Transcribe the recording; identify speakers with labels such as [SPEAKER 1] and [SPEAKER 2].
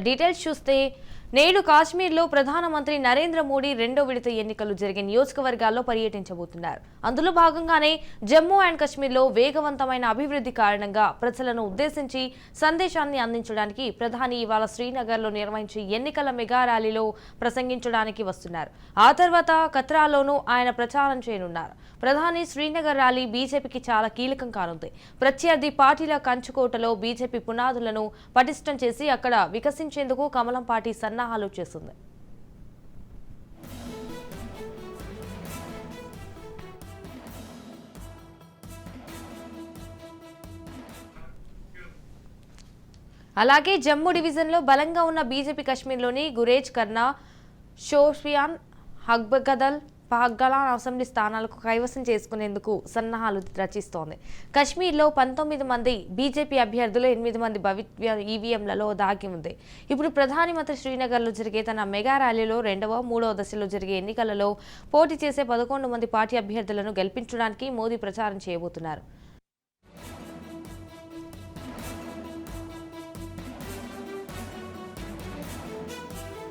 [SPEAKER 1] Details చూస్తే నేడు కాశ్మీర్లో ప్రధానమంత్రి నరేంద్ర మోడీ రెండో విడత ఎన్నికలు జరిగే నియోజకవర్గాల్లో పర్యటించబోతున్నారు. అందులో భాగంగానే జమ్మూ అండ్ కాశ్మీర్లో వేగవంతమైన అభివృద్ధి కారణంగా ప్రజలను ఉద్దేశించి సందేశాన్ని అందించడానికి ప్రధాని ఇవాళ శ్రీనగర్లో నిర్వహించే ఎన్నికల మెగా ర్యాలీలో ప్రసంగించడానికి వస్తున్నారు. ఆ తర్వాత కత్రాలోనూ ఆయన ప్రచారం చేయనున్నారు. ప్రధాని శ్రీనగర్ ర్యాలీ బీజేపీకి చాలా కీలకం కానుంది. ప్రత్యర్థి పార్టీల కంచుకోటలో బీజేపీ పునాదులను పటిష్టం చేసి అక్కడ వికసించేందుకు కమలం పార్టీ సన్నాహాలు చేస్తుంది. అలాగే జమ్మూ డివిజన్లో బలంగా ఉన్న బీజేపీ కాశ్మీర్లోని గురేజ్ కర్నా, షోపియాన్, హగ్బగదల్, పహల్గాన్ అసెంబ్లీ స్థానాలకు కైవసం చేసుకునేందుకు సన్నాహాలు రచిస్తోంది. కశ్మీర్లో 19 మంది బీజేపీ అభ్యర్థులు, 8 మంది భవిష్య ఈవీఎంలలో దాగి ఉంది. ఇప్పుడు ప్రధానమంత్రి శ్రీనగర్లో జరిగే తన మెగా ర్యాలీలో మూడవ దశలో జరిగే ఎన్నికలలో పోటీ చేసే 11 మంది పార్టీ అభ్యర్థులను గెలిపించడానికి మోదీ ప్రచారం చేయబోతున్నారు.